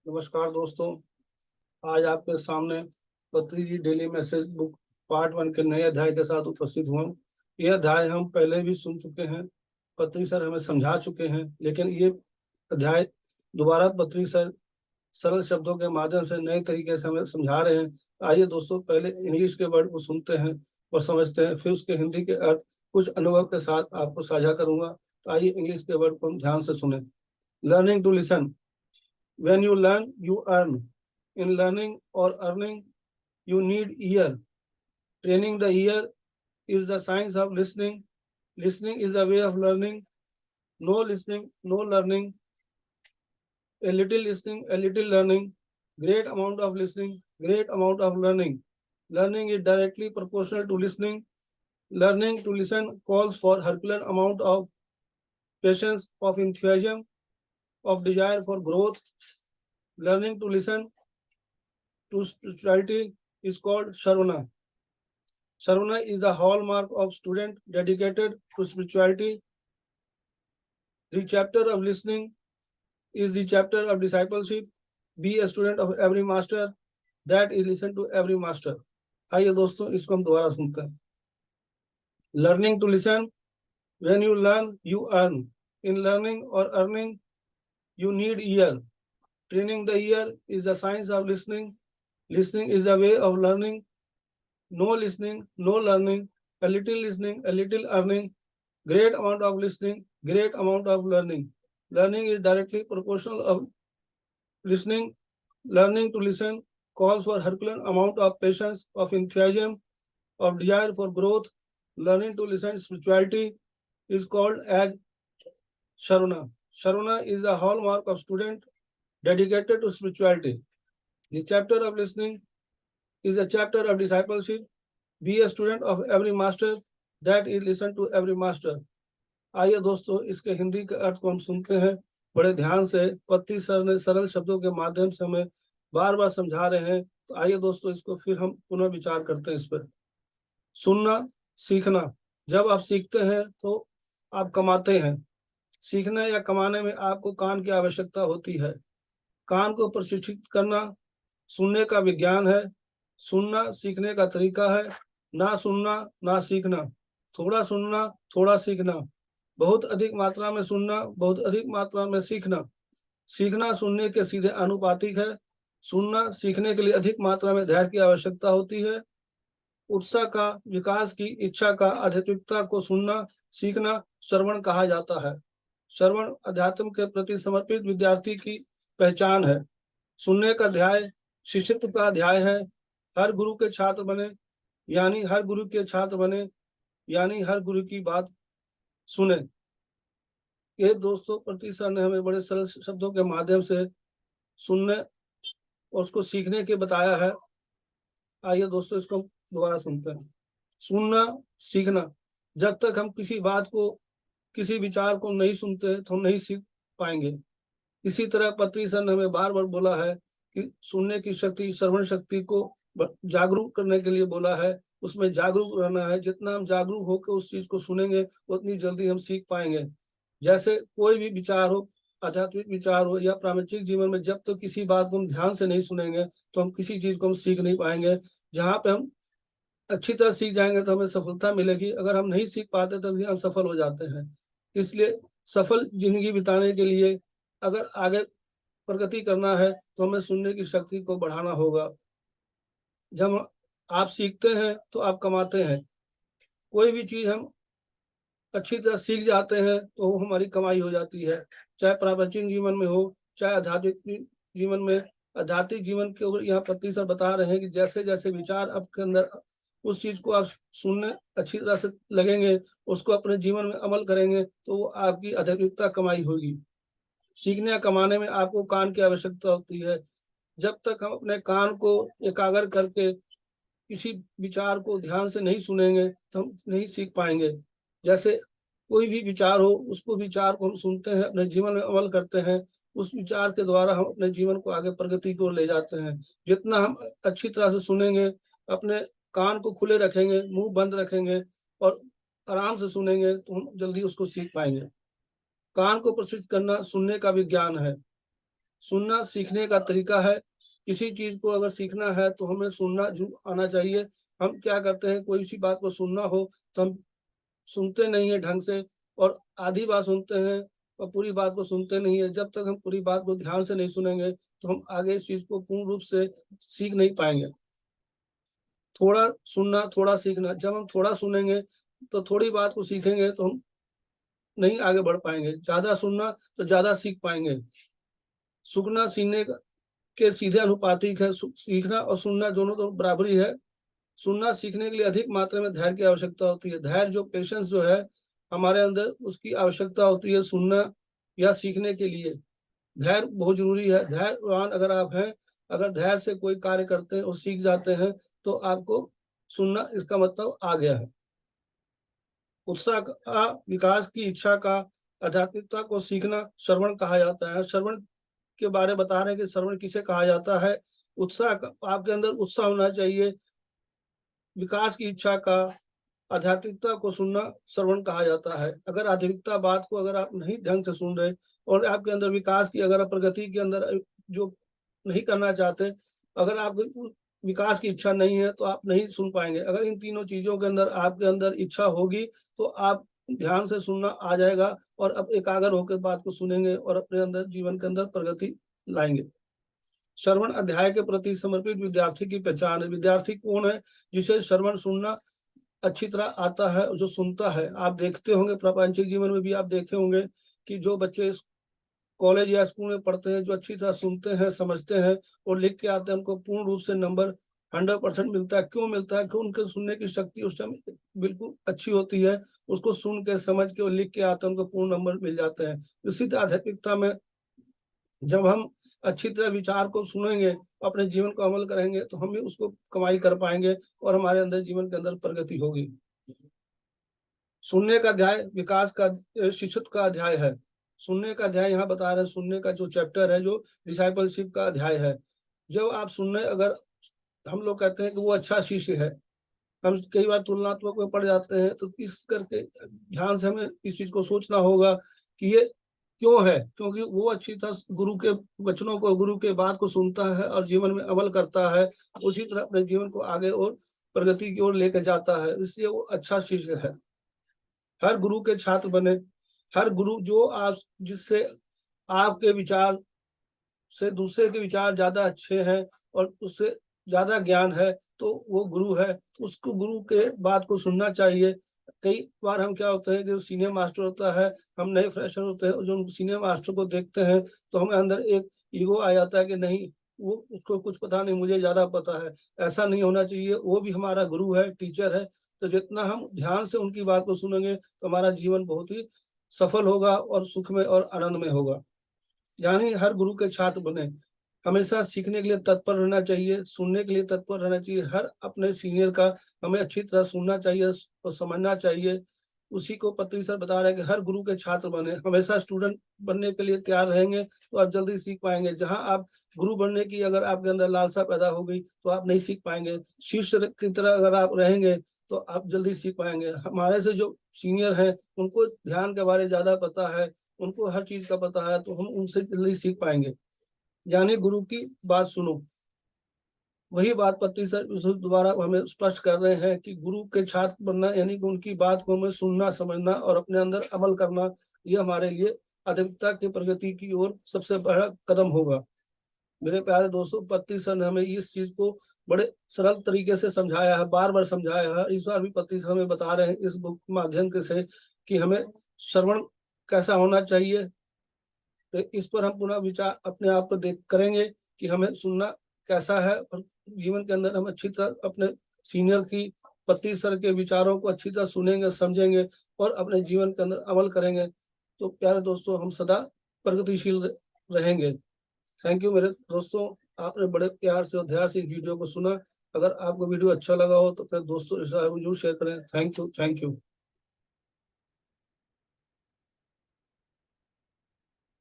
नमस्कार दोस्तों। आज आपके सामने पत्री जी डेली मैसेज बुक पार्ट 1 के नए अध्याय के साथ उपस्थित हुआ। यह अध्याय हम पहले भी सुन चुके हैं, पत्री सर हमें समझा चुके हैं, लेकिन ये अध्याय दोबारा पत्री सर सरल शब्दों के माध्यम से नए तरीके से हमें समझा रहे हैं। आइए दोस्तों, पहले इंग्लिश के वर्ड को सुनते हैं और समझते हैं, फिर उसके हिंदी के अर्थ कुछ अनुभव के साथ आपको साझा करूंगा। तो आइए इंग्लिश के वर्ड को हम ध्यान से सुने। Learning to listen. When you learn, you earn. In learning or earning, you need ear. Training the ear is the science of listening. Listening is the way of learning. No listening, no learning. A little listening, a little learning. Great amount of listening, great amount of learning. Learning is directly proportional to listening. Learning to listen calls for Herculean amount of patience, of enthusiasm, of desire for growth. Learning to listen to spirituality is called Sharvana. Sharvana is the hallmark of student dedicated to spirituality. The chapter of listening is the chapter of discipleship. Be a student of every master, that is listen to every master. आइए दोस्तों, इसको हम दोबारा सुनते हैं। Learning to listen. When you learn, you earn. In learning or earning, you need ear. Training the ear is the science of listening. Listening is the way of learning. No listening, no learning. A little listening, a little earning. Great amount of listening, great amount of learning. Learning is directly proportional of listening. Learning to listen calls for Herculean amount of patience, of enthusiasm, of desire for growth. Learning to listen spirituality is called as Sharuna. Sharuna is the hallmark of student dedicated to spirituality. The chapter of listening is a chapter of discipleship. Be a student of every master, that is listen to every master. आइए दोस्तों, इसके हिंदी के अर्थ को हम सुनते हैं बड़े ध्यान से। पत्री सर ने सरल शब्दों के माध्यम से हमें बार बार समझा रहे हैं। तो आइए दोस्तों, इसको फिर हम पुनः विचार करते हैं इस पर। सुनना, सीखना। जब आप सीखते हैं तो आप कमाते हैं। सीखने या कमाने में आपको कान की आवश्यकता होती है। कान को प्रशिक्षित करना सुनने का विज्ञान है। सुनना सीखने का तरीका है। ना सुनना ना सीखना। थोड़ा सुनना, थोड़ा सीखना। बहुत अधिक मात्रा में सुनना, बहुत अधिक मात्रा में सीखना। सीखना सुनने के सीधे आनुपातिक है। सुनना सीखने के लिए अधिक मात्रा में धैर्य की आवश्यकता होती है। उत्साह का, विकास की इच्छा का, आध्यात्मिकता को सुनना, सीखना श्रवण कहा जाता है। श्रवण अध्यात्म के प्रति समर्पित विद्यार्थी की पहचान है। सुनने का अध्याय शिष्यत्व का अध्याय है। हर गुरु के छात्र बने, यानी हर गुरु के छात्र बने, यानी हर गुरु की बात सुने। ये दोस्तों पृथ्वी सर ने हमें बड़े सरल शब्दों के माध्यम से सुनने और उसको सीखने के बताया है। आइए दोस्तों, इसको दोबारा सुनते हैं। सुनना, सीखना। जब तक हम किसी बात को, किसी विचार को नहीं सुनते तो हम नहीं सीख पाएंगे। इसी तरह पत्री सर ने हमें बार बार बोला है कि सुनने की शक्ति, श्रवण शक्ति को जागरूक करने के लिए बोला है। उसमें जागरूक रहना है। जितना हम जागरूक होकर उस चीज को सुनेंगे उतनी जल्दी हम सीख पाएंगे। जैसे कोई भी विचार हो, आध्यात्मिक विचार हो या प्रापंचिक जीवन में, जब तो किसी बात को हम ध्यान से नहीं सुनेंगे तो हम किसी चीज को हम सीख नहीं पाएंगे। जहाँ पे हम अच्छी तरह सीख जाएंगे तो हमें सफलता मिलेगी। अगर हम नहीं सीख पाते तो हम सफल हो जाते हैं। इसलिए सफल जिंदगी बिताने के लिए अगर आगे प्रगति करना है तो हमें सुनने की शक्ति को बढ़ाना होगा। जब आप सीखते हैं तो आप कमाते हैं। कोई भी चीज हम अच्छी तरह सीख जाते हैं तो वो हमारी कमाई हो जाती है। चाहे प्रापंचिक जीवन में हो, चाहे आध्यात्मिक जीवन में। आध्यात्मिक जीवन के ऊपर यहाँ पत्री सर बता रहे हैं कि जैसे जैसे विचार आपके अंदर, उस चीज को आप सुनने अच्छी तरह से लगेंगे, उसको अपने जीवन में अमल करेंगे तो वो आपकी आध्यात्मिकता कमाई होगी। सीखने या कमाने में आपको कान की आवश्यकता होती है। जब तक हम अपने कान को एकाग्र करके किसी विचार को ध्यान से नहीं सुनेंगे तो हम नहीं सीख पाएंगे। जैसे कोई भी विचार हो, उसको विचार को हम सुनते हैं, अपने जीवन में अमल करते हैं। उस विचार के द्वारा हम अपने जीवन को आगे प्रगति की ओर ले जाते हैं। जितना हम अच्छी तरह से सुनेंगे, अपने कान को खुले रखेंगे, मुंह बंद रखेंगे और आराम से सुनेंगे तो हम जल्दी उसको सीख पाएंगे। कान को प्रशिक्षित करना सुनने का विज्ञान है। सुनना सीखने का तरीका है। किसी चीज को अगर सीखना है तो हमें सुनना जरूर आना चाहिए। हम क्या करते हैं, कोई सी बात को सुनना हो तो हम सुनते नहीं है ढंग से, और आधी बात सुनते हैं और पूरी बात को सुनते नहीं है। जब तक हम पूरी बात को ध्यान से नहीं सुनेंगे तो हम आगे इस चीज को पूर्ण रूप से सीख नहीं पाएंगे। थोड़ा सुनना, थोड़ा सीखना। जब हम थोड़ा सुनेंगे तो थोड़ी बात को सीखेंगे तो हम नहीं आगे बढ़ पाएंगे। ज्यादा सुनना तो ज्यादा सीख पाएंगे। सुनना सीखने के सीधे अनुपातिक है। सीखना और सुनना दोनों तो बराबरी है। सुनना सीखने के लिए अधिक मात्रा में धैर्य की आवश्यकता होती है। धैर्य जो पेशेंस जो है हमारे अंदर, उसकी आवश्यकता होती है सुनना या सीखने के लिए। धैर्य बहुत जरूरी है। धैर्यवान अगर आप हैं, अगर धैर्य से कोई कार्य करते हैं और सीख जाते हैं तो आपको सुनना, इसका मतलब आ गया है। उत्साह का, विकास की इच्छा का, आध्यात्मिकता को सीखना श्रवण कहा जाता है। श्रवण के बारे बता रहे हैं कि श्रवण किसे कहा जाता है। उत्साह, आपके अंदर उत्साह होना चाहिए। विकास की इच्छा का, आध्यात्मिकता को सुनना श्रवण कहा जाता है। अगर आध्यात्मिकता बात को अगर आप नहीं ढंग से सुन रहे और आपके अंदर विकास की, अगर आप प्रगति के अंदर जो नहीं करना चाहते, अगर आपको विकास की इच्छा नहीं है तो आप नहीं सुन पाएंगे। अगर इन तीनों चीजों के अंदर आपके अंदर इच्छा होगी तो आप ध्यान से सुनना आ जाएगा और अब एकाग्र होकर बात को सुनेंगे और अपने अंदर जीवन के अंदर प्रगति लाएंगे। श्रवण अध्याय के प्रति समर्पित विद्यार्थी की पहचान है। विद्यार्थी कौन है? जिसे श्रवण सुनना अच्छी तरह आता है, जो सुनता है। आप देखते होंगे, प्रापंचिक जीवन में भी आप देखे होंगे कि जो बच्चे कॉलेज या स्कूल में पढ़ते हैं, जो अच्छी तरह सुनते हैं, समझते हैं और लिख के आते हैं, उनको पूर्ण रूप से नंबर 100% मिलता है। क्यों मिलता है? क्यों? उनके सुनने की शक्ति उस समय बिल्कुल अच्छी होती है। उसको सुन के, समझ के और लिख के आते हैं, उनको पूर्ण नंबर मिल जाते हैं। इसी तरह आध्यात्मिकता में जब हम अच्छी तरह विचार को सुनेंगे, अपने जीवन को अमल करेंगे तो हम भी उसको कमाई कर पाएंगे और हमारे अंदर जीवन के अंदर प्रगति होगी। सुनने का अध्याय विकास का, शिष्यत्व का अध्याय है। सुनने का अध्याय यहाँ बता रहे हैं। सुनने का जो चैप्टर है, जो डिसाइपलशिप का अध्याय है। जब आप सुनने, अगर हम लोग कहते हैं कि वो अच्छा शिष्य है, हम कई बार तुलनात्मक में पड़ जाते हैं, तो इस करके ध्यान से हमें इस चीज को सोचना होगा कि ये क्यों है। क्योंकि वो अच्छी तरह गुरु के वचनों को, गुरु के बात को सुनता है और जीवन में अमल करता है, उसी तरह अपने जीवन को आगे और प्रगति की ओर लेकर जाता है, इसलिए वो अच्छा शिष्य है। हर गुरु के छात्र बने। हर गुरु जो आप, जिससे आपके विचार से दूसरे के विचार ज्यादा अच्छे हैं और उससे ज्यादा ज्ञान है, तो वो गुरु है। तो उसको, गुरु के बात को सुनना चाहिए। कई बार हम क्या होता है, जो सीनियर मास्टर होता है, हम नए फ्रेशर होते हैं, जो सीनियर मास्टर को देखते हैं तो हमें अंदर एक ईगो आ जाता है कि नहीं, वो, उसको कुछ पता नहीं, मुझे ज्यादा पता है। ऐसा नहीं होना चाहिए। वो भी हमारा गुरु है, टीचर है। तो जितना हम ध्यान से उनकी बात को सुनेंगे तो हमारा जीवन बहुत ही सफल होगा और सुख में और आनंद में होगा। यानी हर गुरु के छात्र बने। हमेशा सीखने के लिए तत्पर रहना चाहिए, सुनने के लिए तत्पर रहना चाहिए। हर अपने सीनियर का हमें अच्छी तरह सुनना चाहिए और समझना चाहिए। उसी को पत्री सर बता रहे हैं कि हर गुरु के छात्र बने। हमेशा स्टूडेंट बनने के लिए तैयार रहेंगे तो आप जल्दी सीख पाएंगे। जहां आप गुरु बनने की अगर आपके अंदर लालसा पैदा हो गई तो आप नहीं सीख पाएंगे। शिष्य की तरह अगर आप रहेंगे तो आप जल्दी सीख पाएंगे। हमारे से जो सीनियर हैं, उनको ध्यान के बारे ज्यादा पता है, उनको हर चीज का पता है, तो हम उनसे जल्दी सीख पाएंगे। यानी गुरु की बात सुनो। वही बात पत्री सर दोबारा हमें स्पष्ट कर रहे हैं कि गुरु के छात्र बनना यानी कि उनकी बात को हमें सुनना, समझना और अपने अंदर अमल करना, ये हमारे लिए आध्यात्मिकता की प्रगति की ओर सबसे बड़ा कदम होगा। मेरे प्यारे दोस्तों, पत्री सर ने हमें इस चीज को बड़े सरल तरीके से समझाया है, बार बार समझाया है। इस बार भी पत्री सर हमें बता रहे हैं इस बुक के माध्यम से कि हमें श्रवण कैसा होना चाहिए। तो इस पर हम पुनः विचार अपने आप को देख करेंगे कि हमें सुनना कैसा है, और जीवन के अंदर हम अच्छी तरह अपने सीनियर की, पति सर के विचारों को अच्छी तरह सुनेंगे, समझेंगे और अपने जीवन के अंदर अमल करेंगे। तो प्यारे दोस्तों, हम सदा प्रगतिशील रहेंगे। थैंक यू मेरे दोस्तों, आपने बड़े प्यार से और ध्यान से इस वीडियो को सुना। अगर आपको वीडियो अच्छा लगा हो तो अपने दोस्तों के साथ जरूर शेयर करें। Thank you, thank you.